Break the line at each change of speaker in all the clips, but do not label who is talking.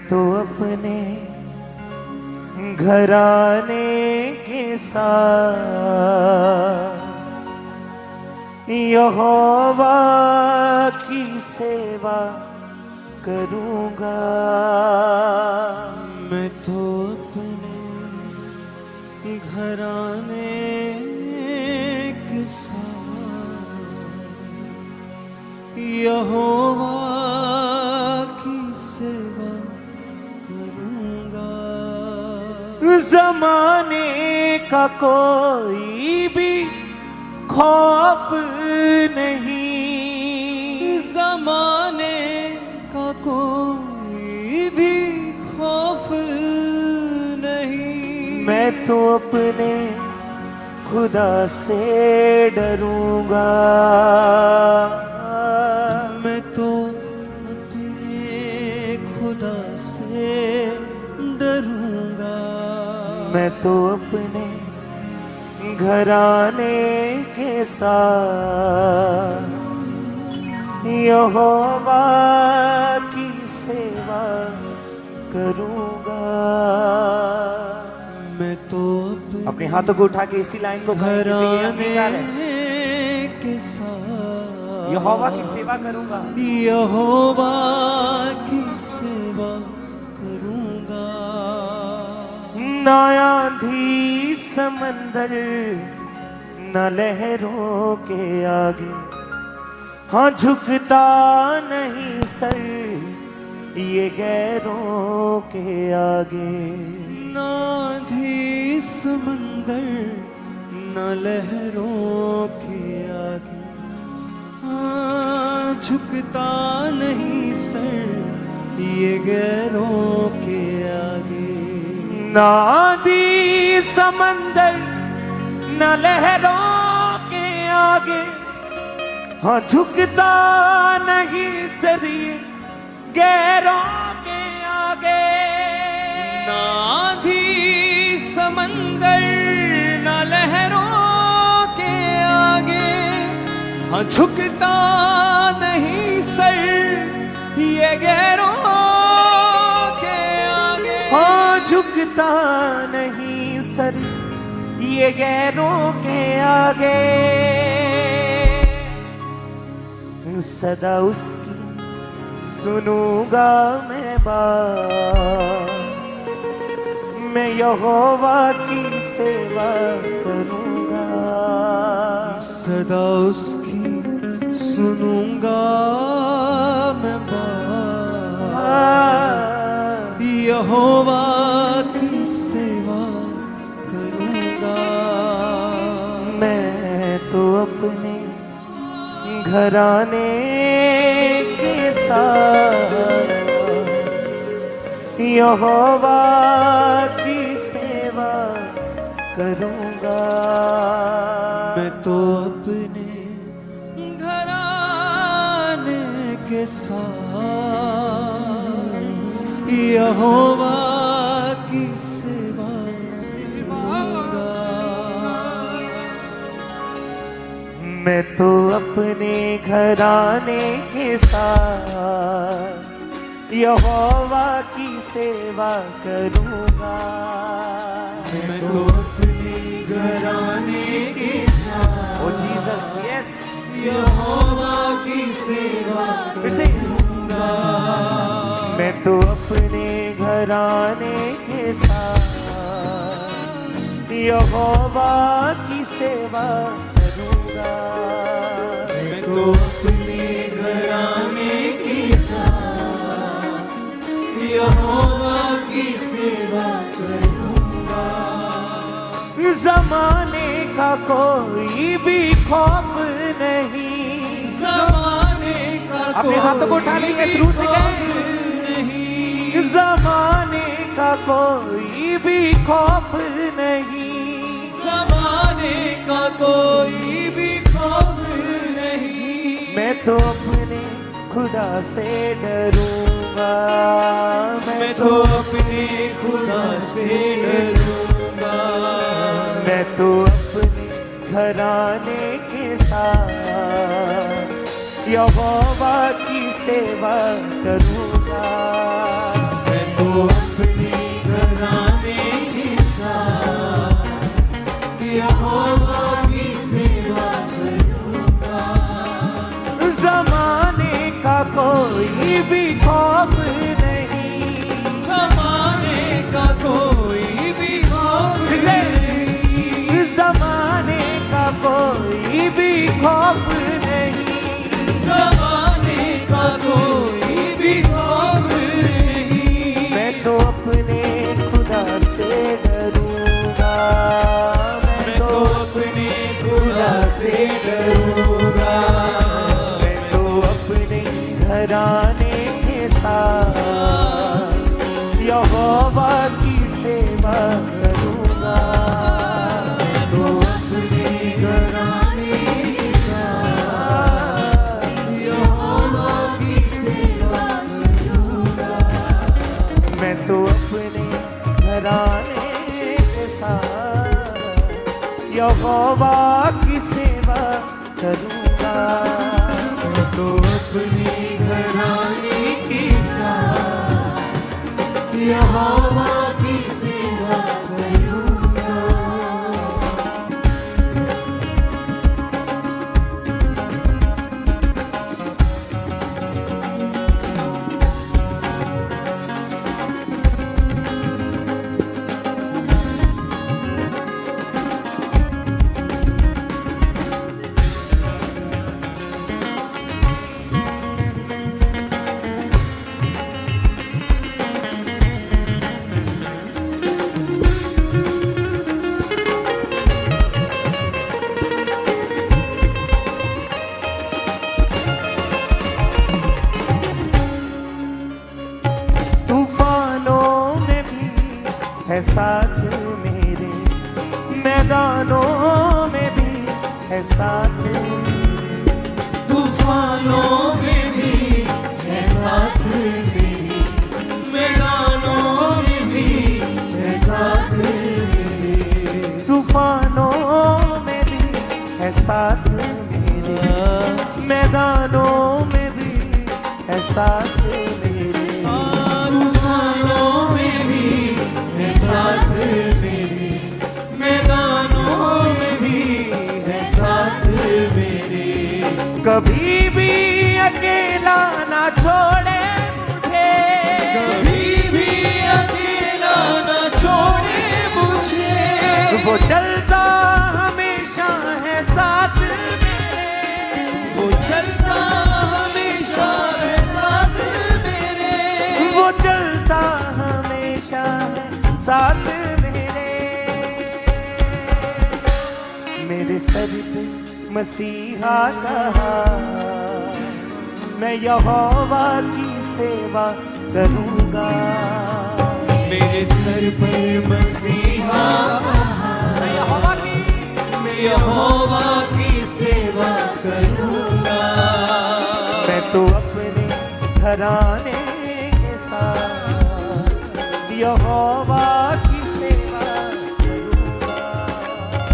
तो अपने घराने के साथ यहोवा की सेवा करूंगा।
मैं तो अपने घराने के साथ यहोवा की सेवा करूंगा।
जमाने का कोई भी खौफ नहीं,
जमाने का कोई भी खौफ नहीं।
मैं तो अपने खुदा से डरूंगा।
मैं तो अपने खुदा से डरूंगा।
मैं तो अपने घराने के साथ यहोवा की सेवा करूंगा।
मैं तो
अपने हाथों को उठा के इसी लाइन को
घराने के साथ
यहोवा की सेवा करूंगा।
यहोवा की सेवा करूंगा।
ना आंधी समंदर न लहरों के आगे, हाँ झुकता नहीं सर ये गैरों के आगे।
ना आंधी समंदर न लहरों के आगे, हाँ झुकता नहीं सर ये गैरों के आगे।
ना आंधी समंदर न लहरों के आगे, हाँ झुकता नहीं सर ये गैरों के आगे।
ना आंधी समंदर न लहरों के आगे, हाँ झुकता नहीं सर ये गैरों के आगे।
हाँ झुकता नहीं सर ये गैरों के आगे। सदा उसकी सुनूंगा मैं बात, मैं यहोवा की सेवा करूंगा।
सदा उसकी सुनूंगा मैं बात, यहोवा की सेवा करूंगा।
मैं तो अपने घराने के साथ यहोवा की सेवा करूंगा।
मैं तो अपने घराने के साथ यहोवा की सेवा करूंगा।
मैं तो अपने घराने के साथ यहोवा की सेवा करूंगा।
मैं तो अपने घराने के साथ
ओ जीसस यस
यहोवा की सेवा
फिर से।
करूंगा।
मैं तो अपने घराने के साथ यहोवा की सेवा करूंगा।
मैं तो अपने घराने के साथ यहोवा की सेवा करूंगा।
जमाने का कोई भी खौफ नहीं,
जमाने का
अपने हाथों को उठा लेंगे शुरू से
नहीं।
जमाने का कोई भी खौफ नहीं,
जमाने का कोई भी खौफ नहीं।
मैं तो अपने खुदा से डरूंगा।
मैं तो अपने खुदा से डरूंगा।
मैं तो अपने घराने के साथ यहोवा की सेवा करूंगा।
मैं तो
यहोवा की सेवा करूँगा।
तो अपने घराने के साथ यहोवा की सेवा करूँगा।
मैं तो अपने घराने के साथ यहोवा की सेवा करूँगा।
तो अपने घराने के साथ यहोवा की सेवा करूँगा।
तूफानों में भी है साथ मेरे, मैदानों में भी है साथ मेरे।
तूफानों में भी है साथ मेरे, मैदानों में भी है साथ मेरे।
तूफानों में भी है साथ मेरे, मैदानों में भी है साथ मेरे।
तूफानों में भी है साथ मेरे, मैदानों में भी है साथ मेरे।
कभी भी अकेला ना छोड़े मुझे,
कभी भी अकेला न छोड़े मुझे।
वो चलता हमेशा है साथ मेरे,
वो चलता हमेशा है साथ मेरे।
वो चलता हमेशा है साथ मेरे। मेरे सर पे मसीहा का हाथ, मैं यहोवा की सेवा करूँगा।
मेरे सर पर मसीहा
मैं यहोवा की
मैं यहोवा की सेवा करूँगा।
मैं तो अपने घराने के साथ यहोवा की सेवा करूँगा।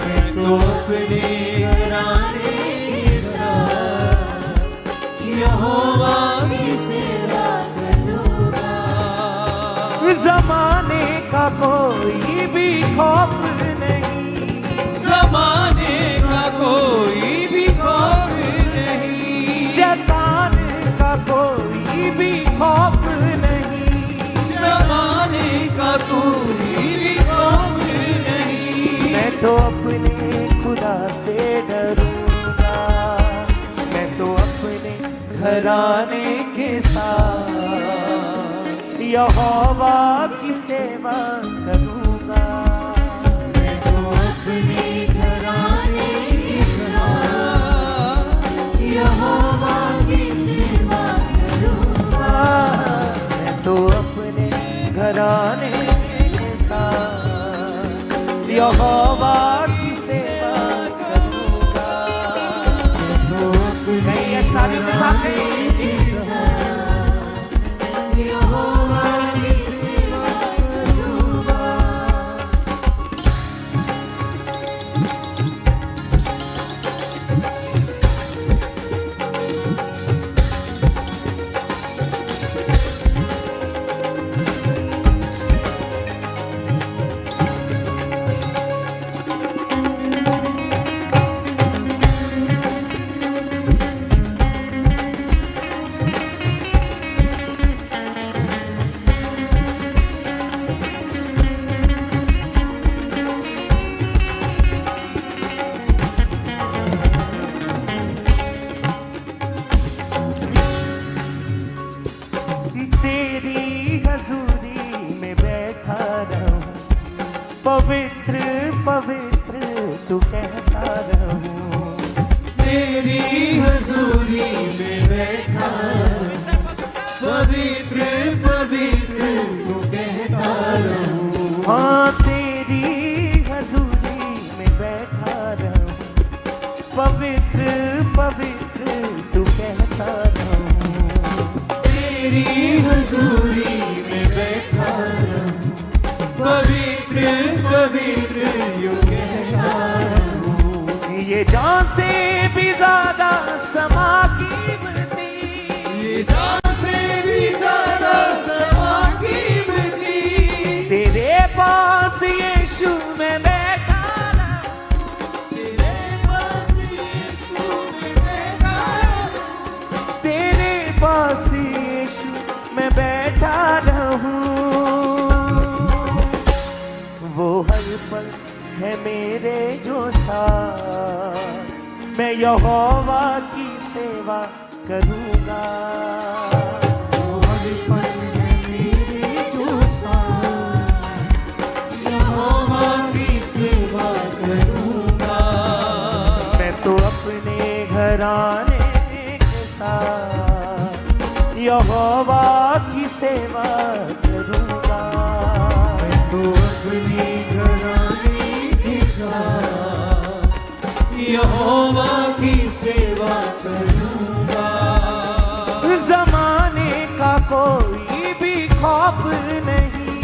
मैं तो अपने घराने के साथ यहोवा की सेवा करूँगा।
जमाने का कोई भी खौफ नहीं,
ज़माने का कोई भी खौफ नहीं।
शैतान का कोई भी खौफ नहीं,
ज़माने का कोई भी खौफ नहीं।
मैं तो अपने खुदा से डरूंगा। मैं तो अपने घराने के साथ यहोवा की सेवा करूँगा।
मैं तो अपने घराने के साथ यहोवा की सेवा करूँगा।
मैं तो अपने घराने के साथ यहोवा की सेवा करूँगा।
तो अपने
नहीं, इस तारीफ के साथ नहीं।
यहोवा की सेवा करूँगा।
तेरी हजूरी में बैठा रहूं, पवित्र पवित्र तू कहता रहूं।
तेरी हजूरी में बैठा पवित्र पवित्र तू कह
ये जान से भी ज्यादा समा कीमती,
ये जान से भी ज्यादा समा कीमती,
तेरे पास यीशु में बैठा
तेरे पास यीशु में बैठा रहूं,
तेरे पास यीशु में बैठा रहूं। वो हर पल है मेरे जो साथ, मैं यहोवा की सेवा करूंगा।
वो हर पल है मेरे जो साथ, यहोवा की सेवा करूंगा।
मैं तो अपने घराने के साथ यहोवा की सेवा करूंगा।
मैं तो अपने घराने के साथ यहोवा की सेवा करूंगा।
जमाने का कोई भी खौफ नहीं,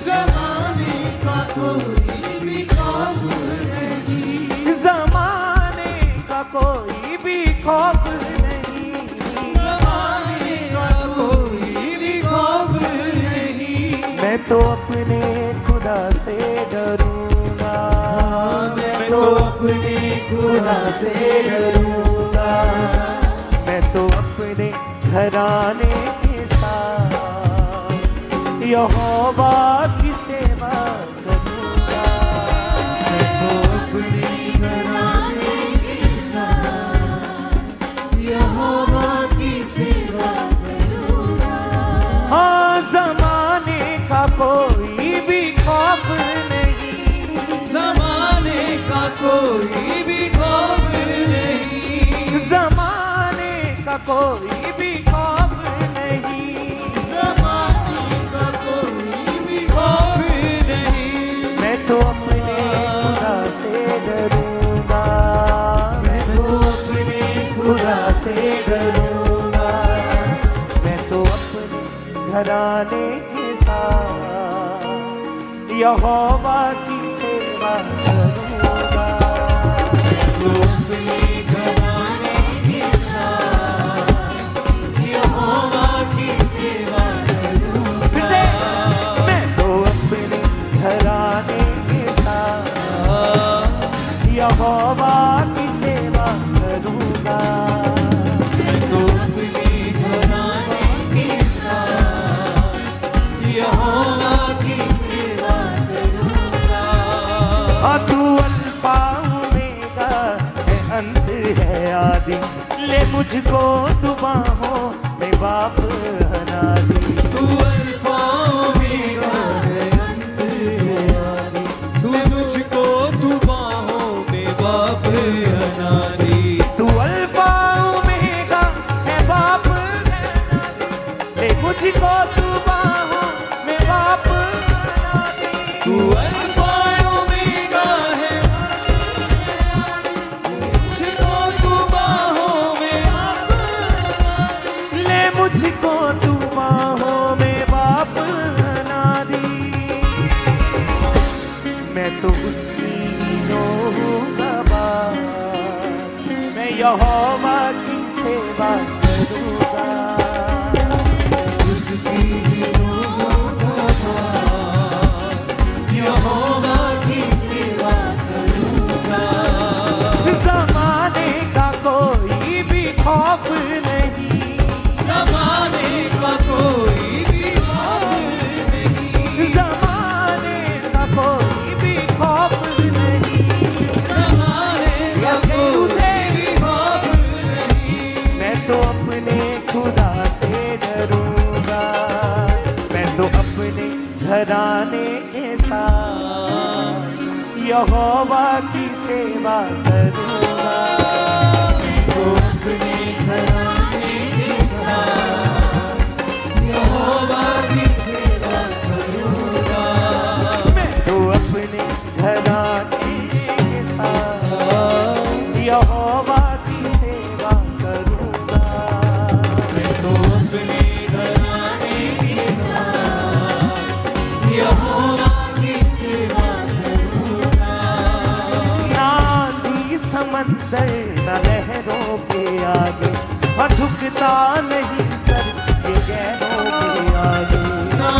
जमाने का कोई भी खौफ नहीं,
जमाने का कोई भी खौफ नहीं,
जमाने का कोई भी खौफ नहीं।
मैं तो अपने खुदा से डरूंगा,
मैं तो अपने खुदा से
डरूंगा। मैं तो अपने घराने के साथ यहोवा की सेवा करूंगा।
मैं तो अपने घराने के साथ यहोवा की सेवा करूंगा।
हाँ, जमाने का कोई भी खौफ नहीं,
जमाने का कोई भी खौफ नहीं,
जमाने का कोई भी खौफ नहीं।
जमाने का कोई भी खौफ नहीं।
मैं तो अपने खुदा से डरूंगा, मैं तो अपने खुदा से डरूंगा। मैं तो अपने घराने के साथ यहोवा की सेवा करूंगा।
तो अपने घराने के साथ यहोवा की सेवा करूंगा।
फिर से, मैं तो अपने घराने के साथ यहोवा की सेवा करूंगा।
मैं तो अपने घराने के साथ यहोवा की सेवा करूंगा।
हाँ, तू अल्फा ओमेगा है, अंत है आदि, ले मुझको तू बाहों में बाप अनादि।
तू अल्फा ओमेगा है, अंत है आदि, तू मुझको तू बाहों में बाप अनादि।
तू अल्फा ओमेगा है, बाप अनादि, ले मुझको तू बाहों में बाप अनादि।
तू अल्फा ओमेगा है, मुझको तू बाहों में
ले मुझको तू बाहों में बाप अनादि। मैं तो उसकी जो गवाह, मैं यहोवा की सेवा करूंगा।
उसकी यहोवा की सेवा करूंगा।
जमाने का कोई भी खौफ नहीं,
जमाने का कोई भी खौफ नहीं,
जमाने का कोई भी खौफ नहीं।
जमाने का कोई भी खौफ नहीं।
मैं तो अपने खुदा से डरूंगा, मैं तो अपने घराने के साथ यहोवा की सेवा करूंगा।
तो अपने घराने के साथ यहोवा की सेवा करूंगा।
मैं तो अपने घराने के साथ यहोवा की सेवा करूंगा।
मैं तो अपने घराने के साथ यहोवा की सेवा करूंगा।
नादी समंदर समंदर न लहरों के आगे, हाँ झुकता नहीं सर ये गैरों के आगे।
ना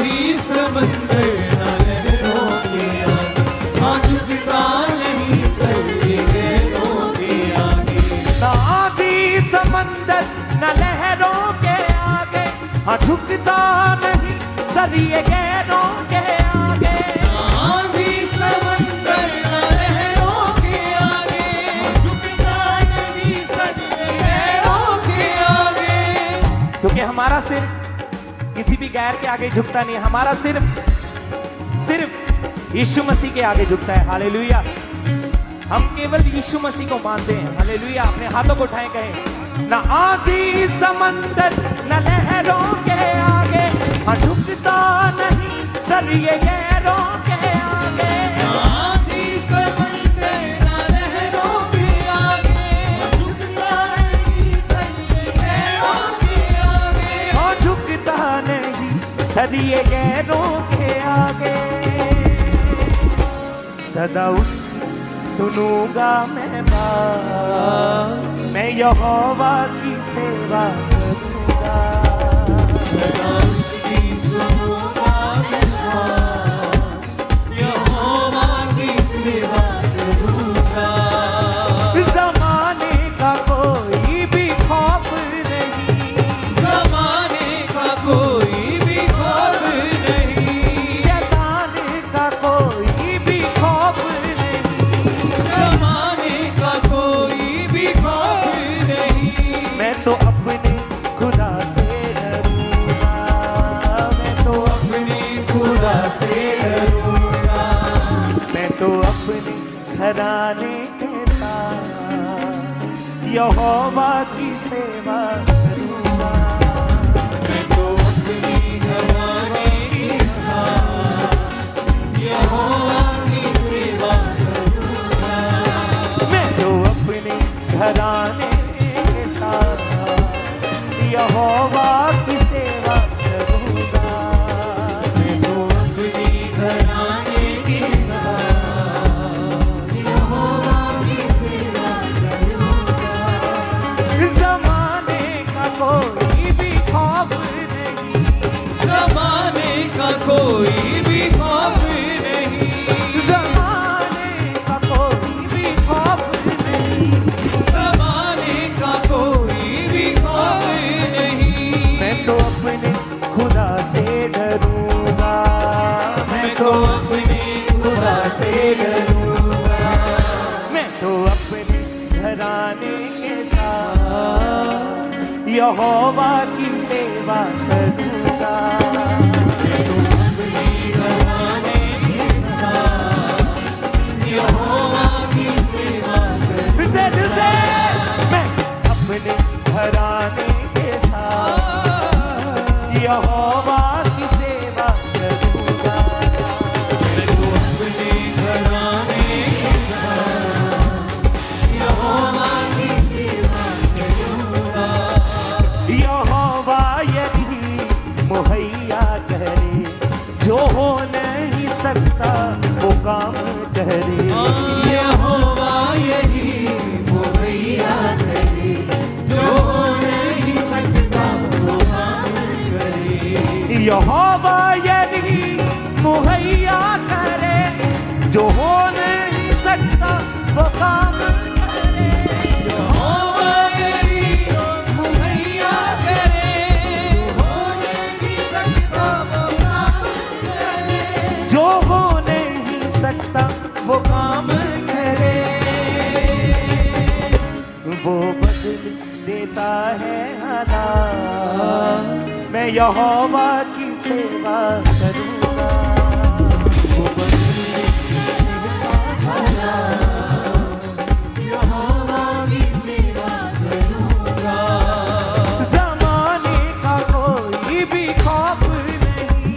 भी समंदर ना लहरों के आगे, हाँ झुकता नहीं सर ये गैरों के आगे।
ना भी समंदर न लहरों के आगे, हाँ झुकता नहीं सर ये गैरों के आगे।
ना भी समंदर ना लहरों के आगे, हाँ झुकता नहीं सर ये गैरों के आगे।
क्योंकि हमारा सिर किसी भी गैर के आगे झुकता नहीं, हमारा सिर्फ यीशु मसीह के आगे झुकता है। हालेलुया। हम केवल यीशु मसीह को मानते हैं। हालेलुया। अपने हाथों को उठाएं, कहें ना आधी समंदर न लहरों के आगे, हाँ झुकता नहीं सर ये गैरों के आगे।
आधी समंदर ना लहरों के आगे, हाँ झुकता नहीं सर ये गैरों के आगे।
हाँ झुकता नहीं सर ये गैरों के आगे। सदा उसकी सुनूंगा मैं बात, मैं यहोवा की सेवा करूंगा।
सदा उसकी सुनूंगा मैं बात, यहोवा की सेवा करूंगा।
जमाने का कोई भी खौफ नहीं,
जमाने का कोई भी खौफ नहीं,
शैतान का कोई भी खौफ नहीं,
जमाने का कोई भी खौफ नहीं।
मैं तो अपने खुदा से डरूंगा, मैं तो
अपने खुदा से डरूंगा,
मैं तो अपने घराने के साथ यहोवा की सेवा करूंगा।
मैं तो अपने घराने के साथ यहोवा की सेवा करूंगा।
मैं तो अपने घराने के साथ यहोवा की सेवा करूंगा।
मैं तो अपने घराने के साथ यहोवा की सेवा करूंगा।
जमाने का कोई भी खौफ नहीं,
जमाने का कोई भी खौफ नहीं,
जमाने का कोई भी खौफ नहीं,
जमाने का कोई भी खौफ नहीं।
मैं तो अपने खुदा से डरूंगा,
मैं तो अपने खुदा से डरूंगा।
मैं तो अपने घराने के साथ यहोवा की सेवा करूंगा।
मैं तो अपने घराने के साथ यहोवा की सेवा करूंगा।
फिर से दिल से, मैं अपने घराने के साथ यहोवा की सेवा करूंगा।
मैं तो अपने घराने के साथ यहोवा की सेवा करूंगा।
यहोवा यदि मुहैया करे, जो हो नहीं सकता वो काम करे।
यहोवा यही मुहैया करे, जो हो नहीं सकता वो काम करे।
यहोवा यदि मुहैया करे, जो हो नहीं सकता वो काम करे।
यहोवा यही मुहैया करे, जो हो नहीं सकता वो काम करे।
जो हो नहीं सकता वो काम करे। वो बदल देता है हालात, मैं यहोवा की सेवा करूंगा। वो बदल
यहोवा की सेवा करूंगा।
जमाने का कोई भी खौफ नहीं,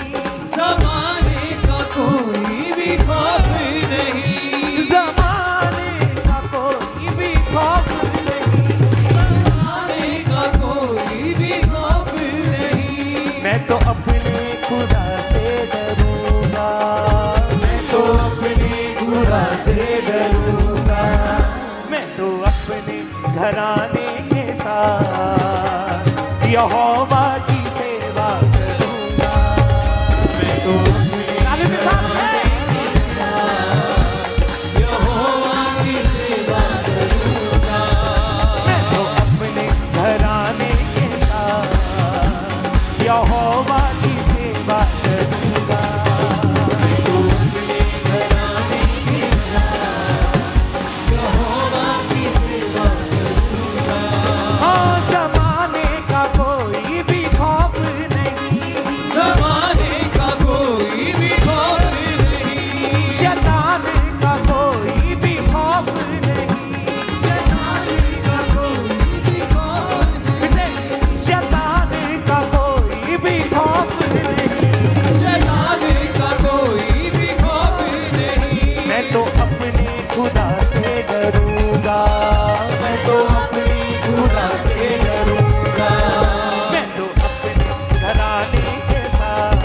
जमाने का कोई भी खौफ नहीं,
जमाने का कोई भी खौफ नहीं,
जमाने का कोई भी खौफ नहीं।
मैं तो अपने खुदा से घराने के साथ यहोवा की सेवा करूंगा।
मैं तो
ताली के साथ है।
यहोवा की सेवा करूंगा।
मैं तो अपने घराने के साथ यहोवा की सेवा करूंगा।
मैं तो अपने घराने के साथ यहोवा की सेवा करूंगा।
हाँ, ज़माने का कोई भी खौफ नहीं,
ज़माने का कोई भी खौफ नहीं,
शैतान का कोई भी खौफ नहीं,
शैतान का कोई भी खौफ नहीं,
शैतान का कोई भी खौफ नहीं।
शैतान का कोई भी खौफ नहीं।
मैं तो अपने खुदा से डरूंगा। मैं तो अपने खुदा से डरूंगा। मैं तो अपने घराने के साथ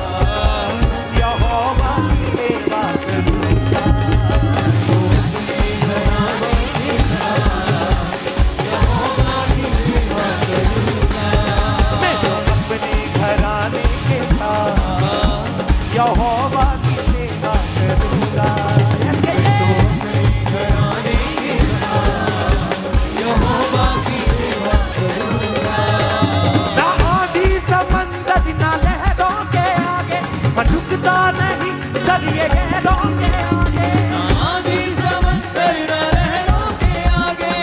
यहोवा की सेवा करूंगा। मैं तो अपने घराने के साथ यहोवा की सेवा करूंगा। Yes,
घराने के साथ यहोवा की सेवा करूंगा।
ना आंधी समंदर ना लहरों के आगे मैं झुकता नहीं सरिये गहरों के आगे।
आंधी समंदर न लहरों के आगे,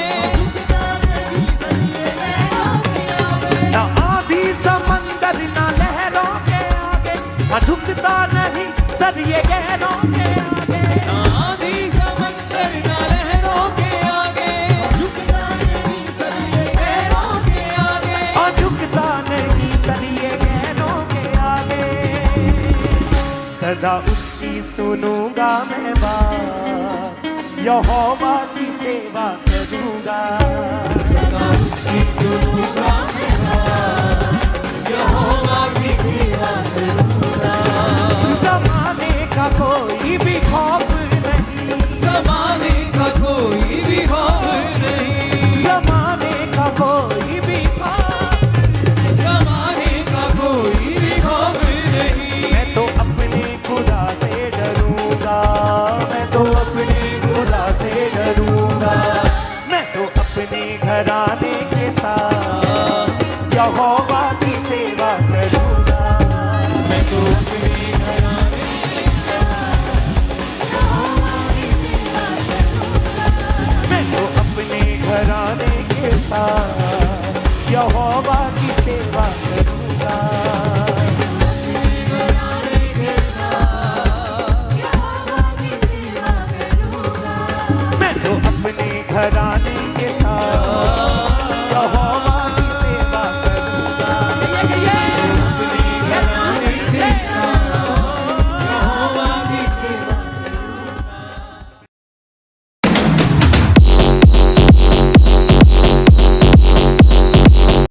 ना आंधी समंदर ना लहरों के आगे मैं झुकता नहीं सरिये गहरों के आगे।
आंधी समंदर न लहरों के आगे, लहरों के आगे।
और झुकता नहीं सरिये गहरों के आगे। सदा उसकी सुनूंगा मैं बात यहोवा की सेवा करूंगा।
सदा उसकी सुनूंगा मैं बात, यहोवा की सेवा करूंगा।